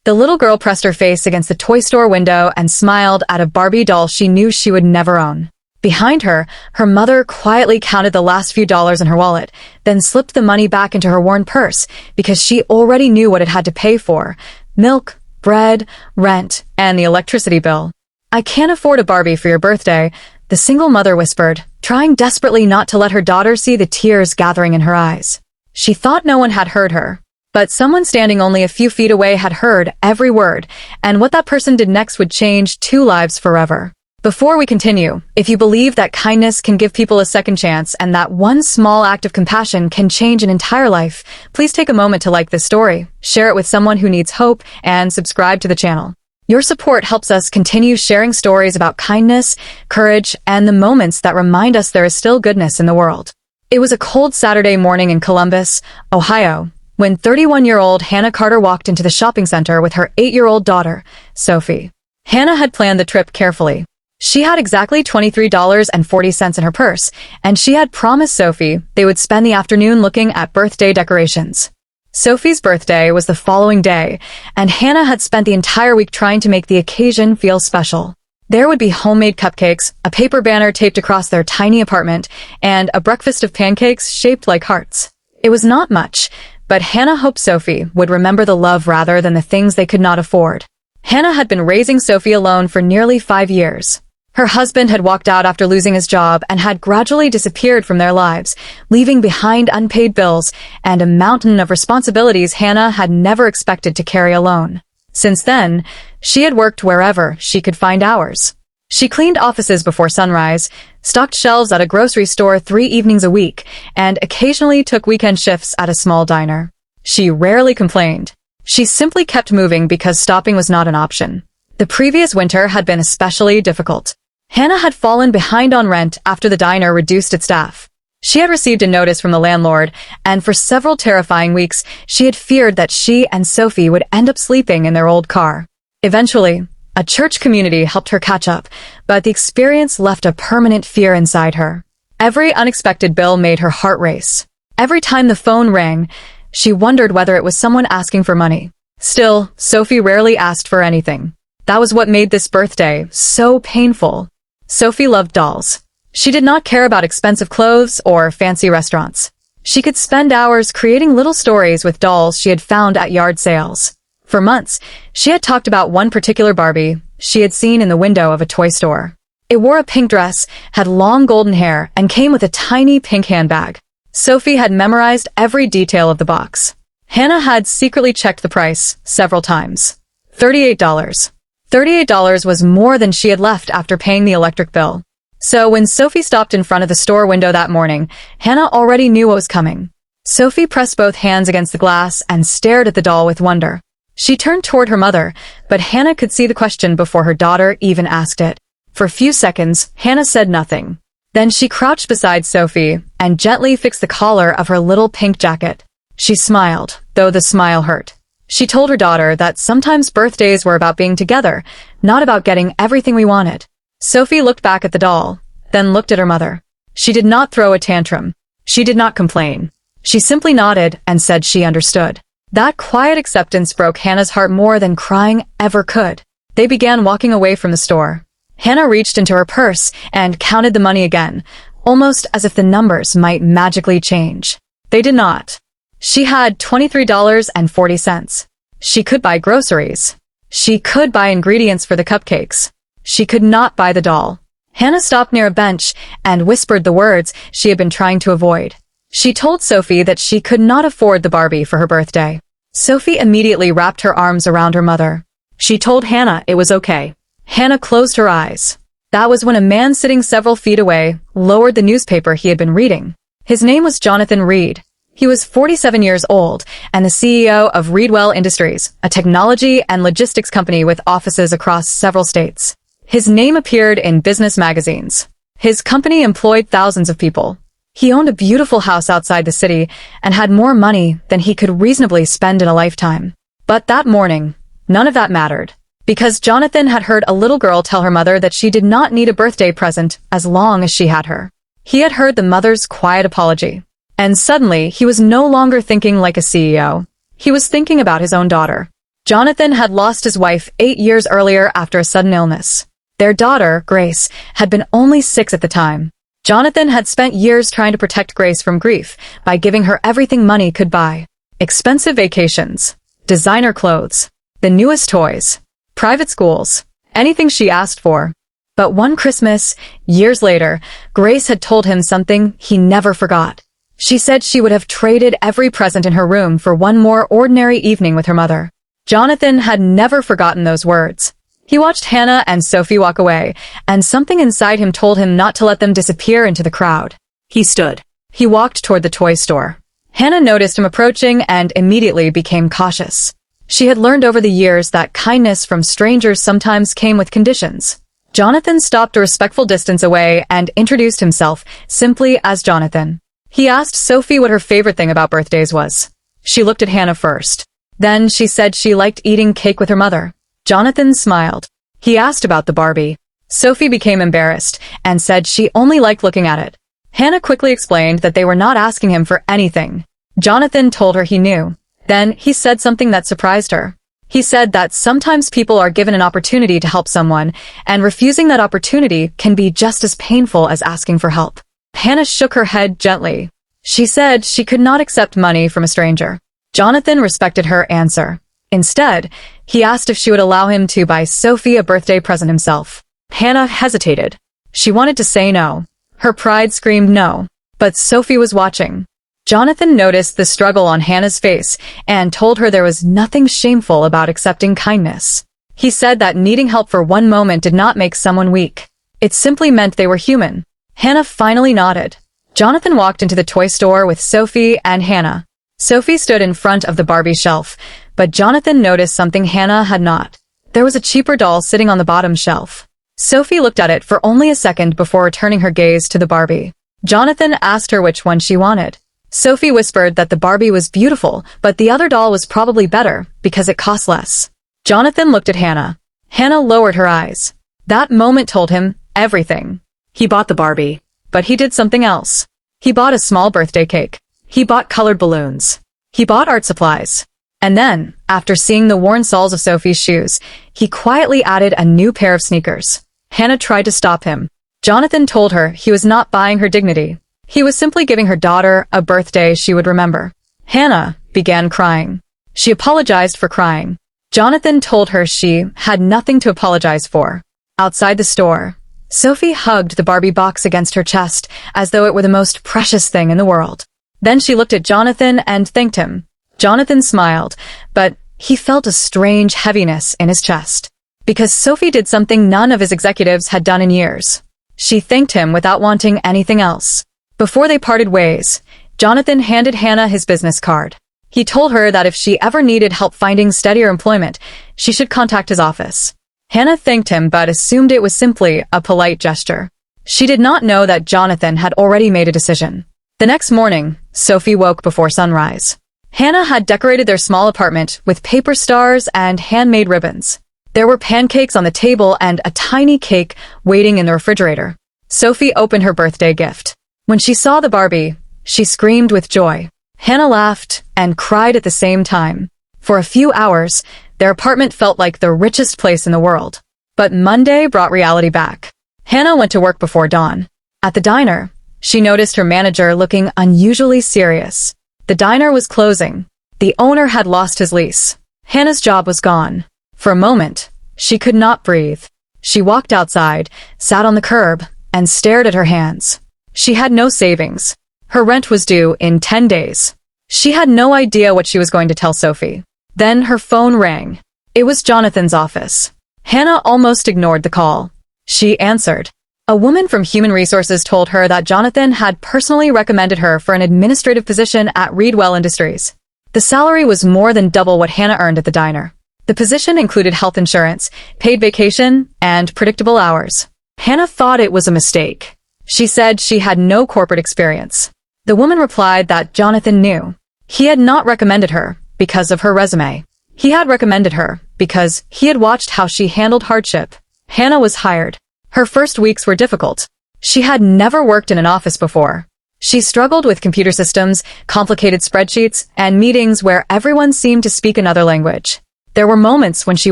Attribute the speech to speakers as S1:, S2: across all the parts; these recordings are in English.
S1: The little girl pressed her face against the toy store window and smiled at a Barbie doll she knew she would never own. Behind her, her mother quietly counted the last few dollars in her wallet, then slipped the money back into her worn purse because she already knew what it had to pay for: milk, bread, rent, and the electricity bill. "I can't afford a Barbie for your birthday," the single mother whispered, trying desperately not to let her daughter see the tears gathering in her eyes. She thought no one had heard her, but someone standing only a few feet away had heard every word, and what that person did next would change 2 lives forever. Before we continue, if you believe that kindness can give people a second chance and that one small act of compassion can change an entire life, please take a moment to like this story, share it with someone who needs hope, and subscribe to the channel. Your support helps us continue sharing stories about kindness, courage, and the moments that remind us there is still goodness in the world. It was a cold Saturday morning in Columbus, Ohio, when 31-year-old Hannah Carter walked into the shopping center with her 8-year-old daughter, Sophie. Hannah had planned the trip carefully. She had exactly $23.40 in her purse, and she had promised Sophie they would spend the afternoon looking at birthday decorations. Sophie's birthday was the following day, and Hannah had spent the entire week trying to make the occasion feel special. There would be homemade cupcakes, a paper banner taped across their tiny apartment, and a breakfast of pancakes shaped like hearts. It was not much, but Hannah hoped Sophie would remember the love rather than the things they could not afford. Hannah had been raising Sophie alone for nearly 5 years. Her husband had walked out after losing his job and had gradually disappeared from their lives, leaving behind unpaid bills and a mountain of responsibilities Hannah had never expected to carry alone. Since then, she had worked wherever she could find hours. She cleaned offices before sunrise, stocked shelves at a grocery store 3 evenings a week, and occasionally took weekend shifts at a small diner. She rarely complained. She simply kept moving because stopping was not an option. The previous winter had been especially difficult. Hannah had fallen behind on rent after the diner reduced its staff. She had received a notice from the landlord, and for several terrifying weeks, she had feared that she and Sophie would end up sleeping in their old car. Eventually, a church community helped her catch up, but the experience left a permanent fear inside her. Every unexpected bill made her heart race. Every time the phone rang, she wondered whether it was someone asking for money. Still, Sophie rarely asked for anything. That was what made this birthday so painful. Sophie loved dolls. She did not care about expensive clothes or fancy restaurants. She could spend hours creating little stories with dolls she had found at yard sales. For months, she had talked about one particular Barbie she had seen in the window of a toy store. It wore a pink dress, had long golden hair, and came with a tiny pink handbag. Sophie had memorized every detail of the box. Hannah had secretly checked the price several times. $38. $38 was more than she had left after paying the electric bill. So when Sophie stopped in front of the store window that morning, Hannah already knew what was coming. Sophie pressed both hands against the glass and stared at the doll with wonder. She turned toward her mother, but Hannah could see the question before her daughter even asked it. For a few seconds, Hannah said nothing. Then she crouched beside Sophie and gently fixed the collar of her little pink jacket. She smiled, though the smile hurt. She told her daughter that sometimes birthdays were about being together, not about getting everything we wanted. Sophie looked back at the doll, then looked at her mother. She did not throw a tantrum. She did not complain. She simply nodded and said she understood. That quiet acceptance broke Hannah's heart more than crying ever could. They began walking away from the store. Hannah reached into her purse and counted the money again, almost as if the numbers might magically change. They did not. She had $23.40. She could buy groceries. She could buy ingredients for the cupcakes. She could not buy the doll. Hannah stopped near a bench and whispered the words she had been trying to avoid. She told Sophie that she could not afford the Barbie for her birthday. Sophie immediately wrapped her arms around her mother. She told Hannah it was okay. Hannah closed her eyes. That was when a man sitting several feet away lowered the newspaper he had been reading. His name was Jonathan Reed. He was 47 years old and the CEO of Reedwell Industries, a technology and logistics company with offices across several states. His name appeared in business magazines. His company employed thousands of people. He owned a beautiful house outside the city and had more money than he could reasonably spend in a lifetime. But that morning, none of that mattered, because Jonathan had heard a little girl tell her mother that she did not need a birthday present as long as she had her. He had heard the mother's quiet apology. And suddenly, he was no longer thinking like a CEO. He was thinking about his own daughter. Jonathan had lost his wife 8 years earlier after a sudden illness. Their daughter, Grace, had been only 6 at the time. Jonathan had spent years trying to protect Grace from grief by giving her everything money could buy. Expensive vacations, designer clothes, the newest toys, private schools, anything she asked for. But one Christmas, years later, Grace had told him something he never forgot. She said she would have traded every present in her room for one more ordinary evening with her mother. Jonathan had never forgotten those words. He watched Hannah and Sophie walk away, and something inside him told him not to let them disappear into the crowd. He stood. He walked toward the toy store. Hannah noticed him approaching and immediately became cautious. She had learned over the years that kindness from strangers sometimes came with conditions. Jonathan stopped a respectful distance away and introduced himself simply as Jonathan. He asked Sophie what her favorite thing about birthdays was. She looked at Hannah first. Then she said she liked eating cake with her mother. Jonathan smiled. He asked about the Barbie. Sophie became embarrassed and said she only liked looking at it. Hannah quickly explained that they were not asking him for anything. Jonathan told her he knew. Then he said something that surprised her. He said that sometimes people are given an opportunity to help someone, and refusing that opportunity can be just as painful as asking for help. Hannah shook her head gently. She said she could not accept money from a stranger. Jonathan respected her answer. Instead, he asked if she would allow him to buy Sophie a birthday present himself. Hannah hesitated. She wanted to say no. Her pride screamed no. But Sophie was watching. Jonathan noticed the struggle on Hannah's face and told her there was nothing shameful about accepting kindness. He said that needing help for one moment did not make someone weak. It simply meant they were human. Hannah finally nodded. Jonathan walked into the toy store with Sophie and Hannah. Sophie stood in front of the Barbie shelf, but Jonathan noticed something Hannah had not. There was a cheaper doll sitting on the bottom shelf. Sophie looked at it for only a second before returning her gaze to the Barbie. Jonathan asked her which one she wanted. Sophie whispered that the Barbie was beautiful, but the other doll was probably better because it cost less. Jonathan looked at Hannah. Hannah lowered her eyes. That moment told him everything. He bought the Barbie, but he did something else. He bought a small birthday cake. He bought colored balloons. He bought art supplies. And then, after seeing the worn soles of Sophie's shoes, he quietly added a new pair of sneakers. Hannah tried to stop him. Jonathan told her he was not buying her dignity. He was simply giving her daughter a birthday she would remember. Hannah began crying. She apologized for crying. Jonathan told her she had nothing to apologize for. Outside the store, Sophie hugged the Barbie box against her chest as though it were the most precious thing in the world. Then she looked at Jonathan and thanked him. Jonathan smiled, but he felt a strange heaviness in his chest. Because Sophie did something none of his executives had done in years. She thanked him without wanting anything else. Before they parted ways, Jonathan handed Hannah his business card. He told her that if she ever needed help finding steadier employment, she should contact his office. Hannah thanked him but assumed it was simply a polite gesture. She did not know that Jonathan had already made a decision. The next morning, Sophie woke before sunrise. Hannah had decorated their small apartment with paper stars and handmade ribbons. There were pancakes on the table and a tiny cake waiting in the refrigerator. Sophie opened her birthday gift. When she saw the Barbie, she screamed with joy. Hannah laughed and cried at the same time. For a few hours, their apartment felt like the richest place in the world. But Monday brought reality back. Hannah went to work before dawn. At the diner, she noticed her manager looking unusually serious. The diner was closing. The owner had lost his lease. Hannah's job was gone. For a moment, she could not breathe. She walked outside, sat on the curb, and stared at her hands. She had no savings. Her rent was due in 10 days. She had no idea what she was going to tell Sophie. Then her phone rang. It was Jonathan's office. Hannah almost ignored the call. She answered. A woman from Human Resources told her that Jonathan had personally recommended her for an administrative position at Reedwell Industries. The salary was more than double what Hannah earned at the diner. The position included health insurance, paid vacation, and predictable hours. Hannah thought it was a mistake. She said she had no corporate experience. The woman replied that Jonathan knew. He had not recommended her because of her resume. He had recommended her because he had watched how she handled hardship. Hannah was hired. Her first weeks were difficult. She had never worked in an office before. She struggled with computer systems, complicated spreadsheets, and meetings where everyone seemed to speak another language. There were moments when she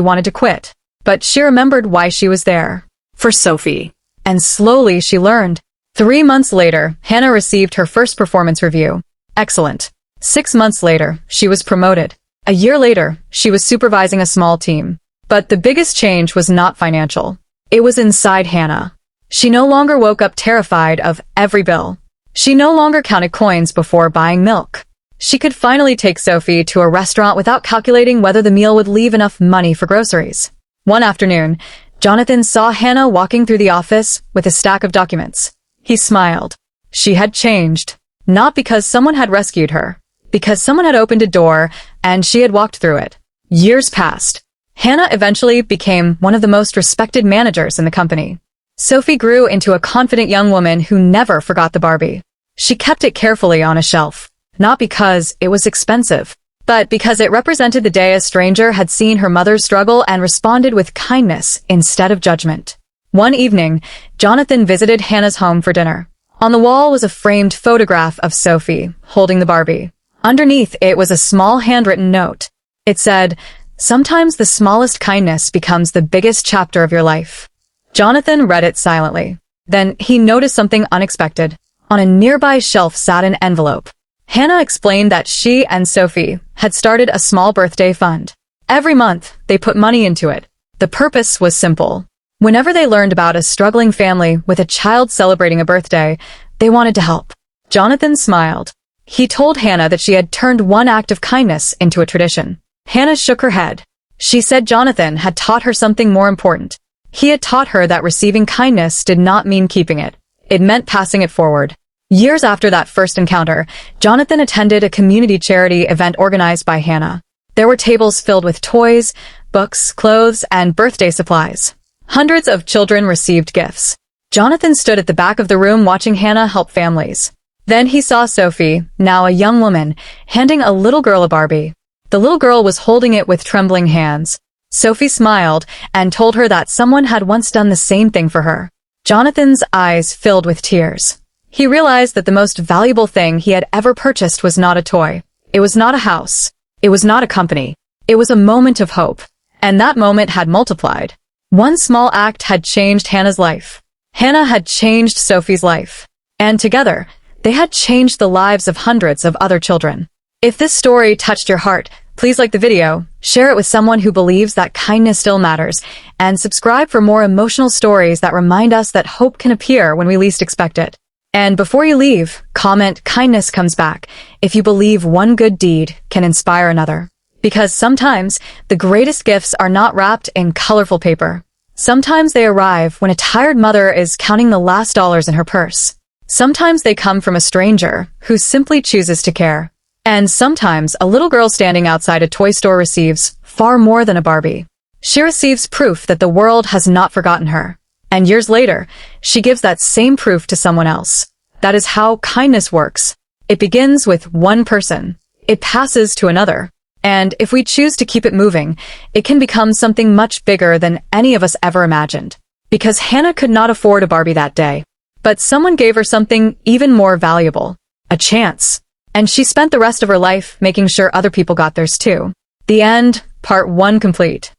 S1: wanted to quit, but she remembered why she was there. For Sophie. And slowly she learned. 3 months later, Hannah received her first performance review. Excellent. 6 months later, she was promoted. A year later, she was supervising a small team. But the biggest change was not financial. It was inside Hannah. She no longer woke up terrified of every bill. She no longer counted coins before buying milk. She could finally take Sophie to a restaurant without calculating whether the meal would leave enough money for groceries. One afternoon, Jonathan saw Hannah walking through the office with a stack of documents. He smiled. She had changed. Not because someone had rescued her. Because someone had opened a door and she had walked through it. Years passed. Hannah eventually became one of the most respected managers in the company. Sophie grew into a confident young woman who never forgot the Barbie. She kept it carefully on a shelf. Not because it was expensive, but because it represented the day a stranger had seen her mother's struggle and responded with kindness instead of judgment. One evening, Jonathan visited Hannah's home for dinner. On the wall was a framed photograph of Sophie, holding the Barbie. Underneath it was a small handwritten note. It said, "Sometimes the smallest kindness becomes the biggest chapter of your life." Jonathan read it silently. Then he noticed something unexpected. On a nearby shelf sat an envelope. Hannah explained that she and Sophie had started a small birthday fund. Every month, they put money into it. The purpose was simple. Whenever they learned about a struggling family with a child celebrating a birthday, they wanted to help. Jonathan smiled. He told Hannah that she had turned one act of kindness into a tradition. Hannah shook her head. She said Jonathan had taught her something more important. He had taught her that receiving kindness did not mean keeping it. It meant passing it forward. Years after that first encounter, Jonathan attended a community charity event organized by Hannah. There were tables filled with toys, books, clothes, and birthday supplies. Hundreds of children received gifts. Jonathan stood at the back of the room watching Hannah help families. Then he saw Sophie, now a young woman, handing a little girl a Barbie. The little girl was holding it with trembling hands. Sophie smiled and told her that someone had once done the same thing for her. Jonathan's eyes filled with tears. He realized that the most valuable thing he had ever purchased was not a toy. It was not a house. It was not a company. It was a moment of hope. And that moment had multiplied. One small act had changed Hannah's life. Hannah had changed Sophie's life. And together, they had changed the lives of hundreds of other children. If this story touched your heart, please like the video, share it with someone who believes that kindness still matters, and subscribe for more emotional stories that remind us that hope can appear when we least expect it. And before you leave, comment "Kindness comes back" if you believe one good deed can inspire another. Because sometimes, the greatest gifts are not wrapped in colorful paper. Sometimes they arrive when a tired mother is counting the last dollars in her purse. Sometimes they come from a stranger who simply chooses to care. And sometimes a little girl standing outside a toy store receives far more than a Barbie. She receives proof that the world has not forgotten her. And years later, she gives that same proof to someone else. That is how kindness works. It begins with one person. It passes to another. And if we choose to keep it moving, it can become something much bigger than any of us ever imagined. Because Hannah could not afford a Barbie that day. But someone gave her something even more valuable. A chance. And she spent the rest of her life making sure other people got theirs too. The end, part 1 complete.